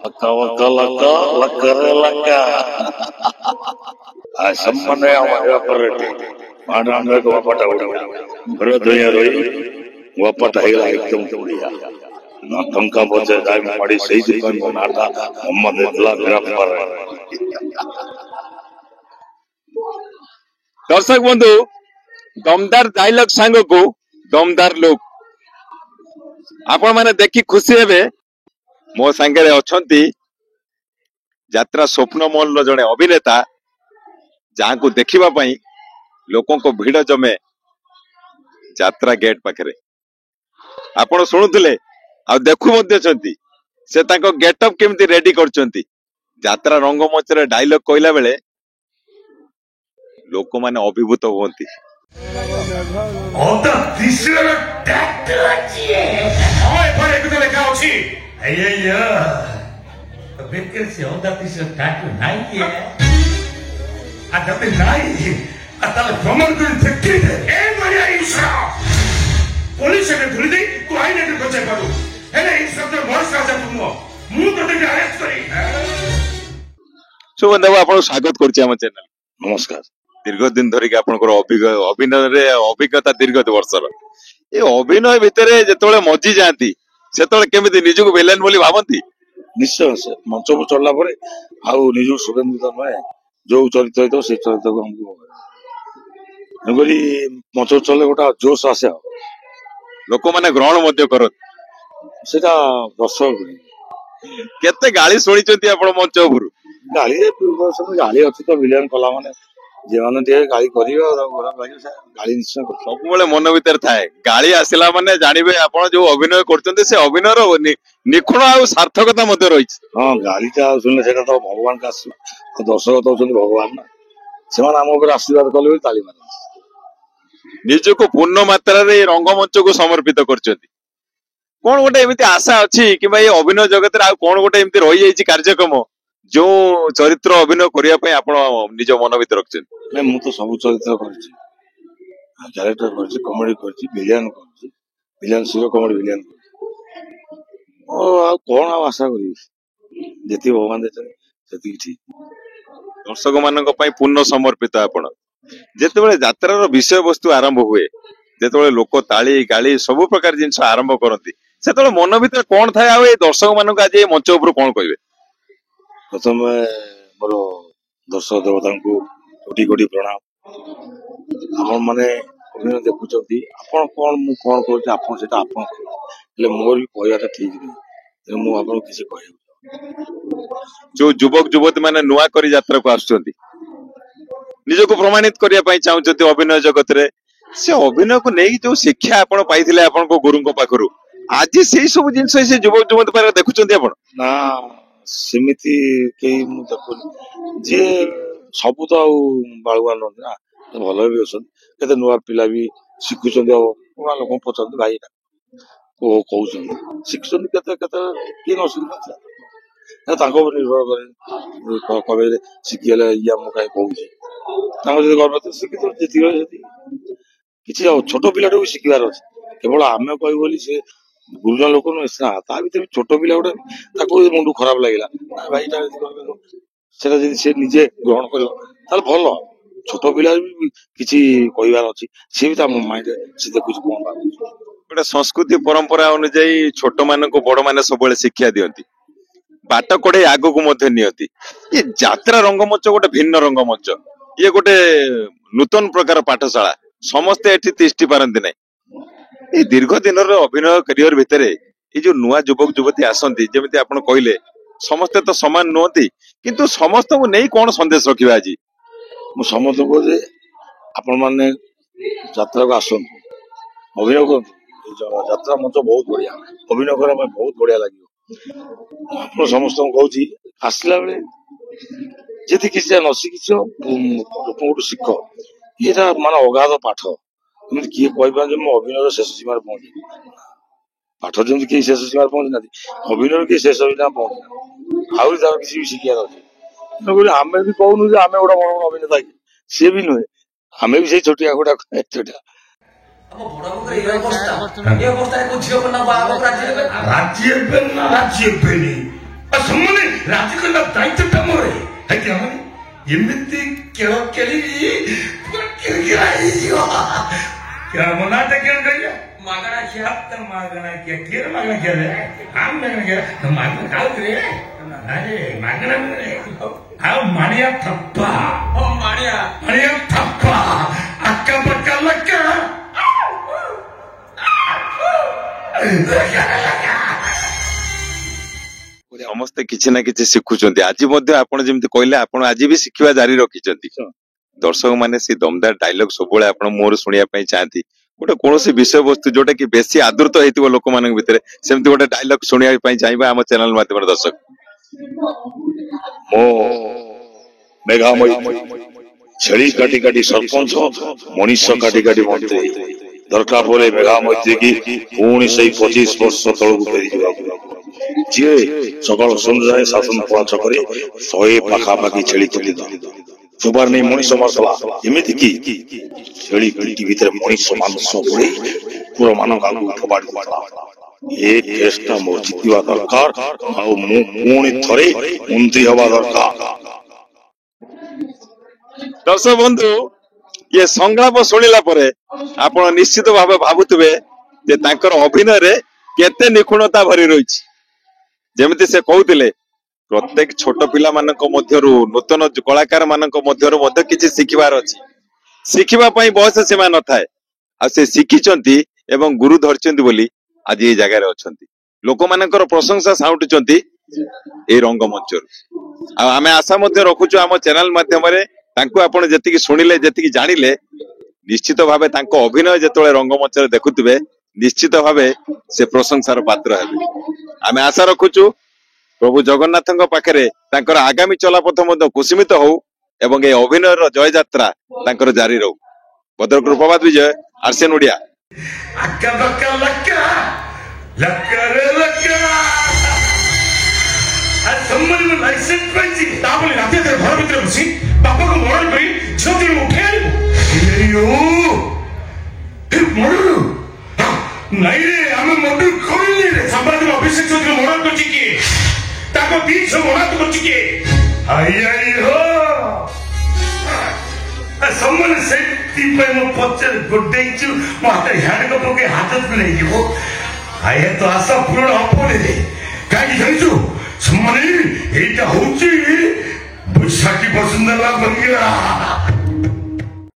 Laka laka laka laka laka. Asamane amaya perete. Mana anda ko pata udah. Beradanya roi. Gua hila ekdom kuliah. Na tangka boche dai padi sei dipan monata. Mohammad Abdullah गिरफ्तार। दर्शक बंधु दमदार dialogue सांग को दमदार लोग आपण माने देखि खुशी हेबे। मो संगे अछंती यात्रा स्वप्न मॉल रो जने अभिनेता जहां को देखिबा पई लोकों को भीड़ जमे यात्रा गेट पाखरे। आपण सुनुथिले आ देखु मध्ये छंती से ताको गेटअप केमती रेडी करचंती। यात्रा रंगमंच रे डायलॉग कहला बेले लोक माने अभिभूत होंती। 어떤 디스를 딱 들었지. 이번에 그대로 가오지. 에이야. 백글씨 어떤 디스를 딱 나이에. 나한테 나이. 나를 병원들 듣기를 애 말이야 이사. 폴리스에 들리니 또 아이네들 거쳐가도. 해내 인사들 머리싸자 부모. 무도들이 알았어리. सुबंधु आपन स्वागत करछि हम चैनल। नमस्कार। दीर्घ दिन धरिक आपनकर अभिनय अभिज्ञता दीर्घ वर्षर ये अभिनय भितर जेतबेले मजी जाती सेतबेले केमिति निजको विलेन बोली भाबंती। निश्चय से मंच पर चढ़ला परे आउ निज सुगंधित नए जो चरित्र होता से चरित्र को हमको तेणुकरी मंच पर चलले गोटा जोश आसे लोक माने ग्रहण मध्य करत सेटा दर्शक केते गाली सुनिचंती आपण मंच उपर गाली गाली अच्छी तो विलेन कला माने जे माने ते गाली करियो गाली निश्चय कर सबुबेले मन भीतर थाए गाली आसिला माने जानिबे आपण जो अभिनय करचंती से अभिनयर निखुण आ सार्थकता मध्य रहिछ। हां गालीटा सुनले सेटा तो भगवान का दर्शक तो होचंती भगवान ना से माने हम ऊपर आशीर्वाद कले ताली मारे निजको पूर्ण मात्रा रे रंगमंच को समर्पित करचंती। कोन गोटे एमिति आशा अछि कि भाई अभिनय जगत रे आ कोन गोटे एमिति रहि जाईछि कार्यक्रम जो चरित्र अभिनय करिया पई आपण निज मन भीतर रखछन। मैं मु तो सब चरित्र करछि कैरेक्टर करछि कॉमेडी करछि विलेन करछि विलेन सिरो कॉमेडी विलेन ओ आ कोन आशा करी जेति भगवान देते सेति ठीक दर्शक मानक पई पूर्ण समर्पित आपण जेतेबेले यात्रार विषय वस्तु आरंभ हुए जेतेबेले लोक ताली गाली सब प्रकार जिंस आरंभ करती सेतेबेले मन भीतर कोन थाए आ ए दर्शक मानक आज ए मंच ऊपर कोन कहबे। प्रथम मोर दर्शक देवता को कोटि कोटि प्रणाम आपण माने अभिनय देखुचंती आपण कोन मु कोन करछि आपण सेटा आपण ले मोर भी कहयाटा ठीक नहीं मु आपण किसी कहै जो युवक युवती माने नुआ करी यात्रा को आछंती निजको प्रमाणित करिया पई चाहउचंती अभिनय जगत रे से अभिनय को नेकी जो शिक्षा आपण पाइथिले आपण को गुरुं को पाखरु आज सेही सब जिंस से युवक युवती पर देखुचंती आपण ना सेमिति के मु देखु जे सब तो बाळुआन ना भल भी अछन केते नुआ पिला भी शिखुचंदी नुआ लोक पछंद भाई ओ कहउछन शिखुचंद केते केते के न शिखुछ ताको निर्भर करे कबे शिखिले या मु काई कहउछि ताको जदि गर्व तो शिखि तो जेति जेति किछि छोट पिलाटो भी शिखिबार अछि केवल आमे कहै बोली से गुरुजन लोक न ता भीतर छोट पिला गोटे ताको मुंडू खराब लागिला भाई सेटा जदि से निजे ग्रहण करियो ताल भलो छोट पिला भी किछि कहिबार अछि से भी ता माइंड से देखुछ कोन बात गोटे संस्कृति परंपरा अनुसार छोट मान को बड़ माने सब शिक्षा दियंती बाट कोड़े आगो को मध्य नियंती ये यात्रा रंगमंच गोटे भिन्न रंगमंच ये गोटे नूतन प्रकार पाठशाला समस्ते एठी तिष्टि पारंती नै ये दीर्घ दिन अभिनय करियर भितर ये जो नुआ युवक युवती आसंती जेमिति आपण कहले समस्ते तो समान नुहति किंतु समस्त को नहीं कौन संदेश रखिबा आज मु समस्त को जे आपण माने यात्रा को आसन अभिनय को यात्रा मंच बहुत बढ़िया अभिनय करा में बहुत बढ़िया लागियो आपण समस्त को कहउची आसला बेले जेति किछ न शिखिछ लोक शिख एटा माने अगाध पाठ तुम किए कहबा जे मो अभिनय शेष सीमा पहुंची पाठ जम कि शेष सीमा पहुंची ना अभिनय के शेष सीमा पहुंची आउरी तार किसी भी शिखिया रहछि नगुरी हमें भी कहउनु जे हमें ओडा बड़ अभिनेता से भी नहे हमें भी से छोटिया गोटा छोटिया अब बड़ा को ये अवस्था को झियो को ना बाबा राज्य पे ना राज्य पे नहीं असमने ରାଜକନ୍ୟା ଦାୟିତ୍ୱଟା ମୋର ଆଜ୍ଞା ମାନେ ଏମିତି କେଳ କେଳିବି ପୁରା କିରକିରା ହେଇଯିବ ମନାଟା କେଣ କହିଲେ ମାଗଣା ଖିଆ ମାଗଣା ଖିଆ କିଏ ମାଗଣା ଖିଆ ଆମ ମାଗଣା ଖିଆ ମାଗଣା ଖାଉଥିଲେ ମାଗଣା ଆଉ ମାଣିଆ ଥପ୍ପା ମାଣିଆ ଥପ୍ପା ଆକା ପାକା ଲକା ସମସ୍ତେ କିଛି ନା କିଛି ଶିଖୁଛନ୍ତି ଆଜି ମଧ୍ୟ ଆପଣ ଯେମିତି କହିଲେ ଆପଣ ଆଜି ବି ଶିଖିବା ଜାରି ରଖିଛନ୍ତି ଦର୍ଶକ ମାନେ ସେ ଦମଦାର ଡାଇଲଗ ସବୁବେଳେ ଆପଣ ମୁହଁରୁ ଶୁଣିବା ପାଇଁ ଚାହାନ୍ତି ଗୋଟେ କୌଣସି ବିଷୟବସ୍ତୁ ଯୋଉଟା କି ବେଶୀ ଆଦୃତ ହେଇଥିବ ଲୋକମାନଙ୍କ ଭିତରେ ସେମିତି ଗୋଟେ ଡାଇଲଗ ଶୁଣିବା ପାଇଁ ଚାହିଁବା ଆମ ଚ୍ୟାନେଲ ମାଧ୍ୟମରେ ଦର୍ଶକ ମୋ ମେଘାମୟୀ ଛେଳି କାଟି କାଟି ସରପଞ୍ଚ ମଣିଷ କାଟି କାଟି ମନ୍ତ୍ରୀ ଦରକାର ପଡେ ମେଘାମୟୀ ପୁଣି ସେଇ 25 ବର୍ଷ ତଳକୁ ଫେରିଯିବାକୁ ଯିଏ ସକାଳ ସନ୍ଧ୍ୟାରେ ଶାସନ ପଳାଚ କରି 100 ପାଖାପାଖି ଛେଳି କାଟିଦ ସୁବାର ନେଇ ମଣିଷ ମାସଲା ଏମିତି କି ଛେଳି ପିଟି ଭିତରେ ମଣିଷ ମାଂସ ପଡି ପୁରା ମାନଙ୍କ ଆଗକୁ ଫୋପାଡ଼ି ଦେଲା ଏ କେସଟା ମୋର ଜିତିବା ଦରକାର ଆଉ ମୁଁ ପୁଣି ଥରେ ମନ୍ତ୍ରୀ ହବା ଦରକାର ଦର୍ଶକ ବନ୍ଧୁ ଇଏ ସଂଳାପ ଶୁଣିଲା ପରେ ଆପଣ ନିଶ୍ଚିତ ଭାବେ ଭାବୁଥିବେ ଯେ ତାଙ୍କର ଅଭିନୟରେ କେତେ ନିଖୁଣତା ଭରି ରହିଛି ଯେମିତି ସେ କହୁଥିଲେ ପ୍ରତ୍ୟେକ ଛୋଟ ପିଲାମାନଙ୍କ ମଧ୍ୟରୁ ନୂତନ କଳାକାର ମାନଙ୍କ ମଧ୍ୟରୁ ମଧ୍ୟ କିଛି ଶିଖିବାର ଅଛି ଶିଖିବା ପାଇଁ ବୟସ ସୀମା ନଥାଏ ଆଉ ସେ ଶିଖିଛନ୍ତି ଏବଂ ଗୁରୁ ଧରିଛନ୍ତି ବୋଲି ଆଜି ଏଇ ଜାଗାରେ ଅଛନ୍ତି ଲୋକମାନଙ୍କର ପ୍ରଶଂସା ସାଉଁଟୁଛନ୍ତି ଏଇ ରଙ୍ଗମଞ୍ଚରୁ ଆଉ ଆମେ ଆଶା ମଧ୍ୟ ରଖୁଛୁ ଆମ ଚ୍ୟାନେଲ ମାଧ୍ୟମରେ ତାଙ୍କୁ ଆପଣ ଯେତିକି ଶୁଣିଲେ ଯେତିକି ଜାଣିଲେ ନିଶ୍ଚିତ ଭାବେ ତାଙ୍କ ଅଭିନୟ ଯେତେବେଳେ ରଙ୍ଗମଞ୍ଚରେ ଦେଖୁଥିବେ ନିଶ୍ଚିତ ଭାବେ ସେ ପ୍ରଶଂସାର ପାତ୍ର ହେବେ ଆମେ ଆଶା ରଖୁଛୁ ପ୍ରଭୁ ଜଗନ୍ନାଥଙ୍କ ପାଖରେ ତାଙ୍କର ଆଗାମୀ ଚଲାପଥ ମଧ୍ୟ କୁସୁମିତ ହଉ ଏବଂ এই ଅଭିନୟର ଜୟଯାତ୍ରା ତାଙ୍କର ଜାରି ରହୁ ଭଦ୍ରକରୁ ପ୍ରଭାତ ବିଜୟ ଆର୍ସିଏନ୍ ଓଡ଼ିଆ ଆକା ବାକା ଲକା ଲକାରେ ଲକା ଆ ସମ୍ମାନ ଲାଇସେନ୍ସ ପାଇଛି ତା ବୋଲି ରାତି ଘର ଭିତରେ ବସି ବାପାକୁ ମରଣ କରି ଝିଅଟିକୁ ଉଠେଇ ଆଣିବୁ ମରରୁ ନାଇଁ ରେ ଆମେ ମର୍ଡର କରିନି ରେ ସାମ୍ବାଦିକ ଅଭିଷେକ ଚୌଧୁରୀ ମର୍ଡର କରିଛି କିଏ ତାଙ୍କ ଦି ଝିଅ ମର୍ଡର କରିଛି କିଏ ଆଇ ହୋ ସମ୍ମାନ ସେଇଥିପାଇଁ ମୁଁ ପଚାରେ ଗୋଟେଇଛୁ ମୋ ହାତରେ ହ୍ୟାଣ୍ଡ ପକେଇ ହାତକୁ ନେଇଯିବ ଆଏ ତ ଆଶା ପୂରଣ ହବନି ରେ କାହିଁକି ଜାଣିଛୁ ସମ୍ମାନ ଏଇଟା ହଉଛି 60% ବଙ୍ଗିଲା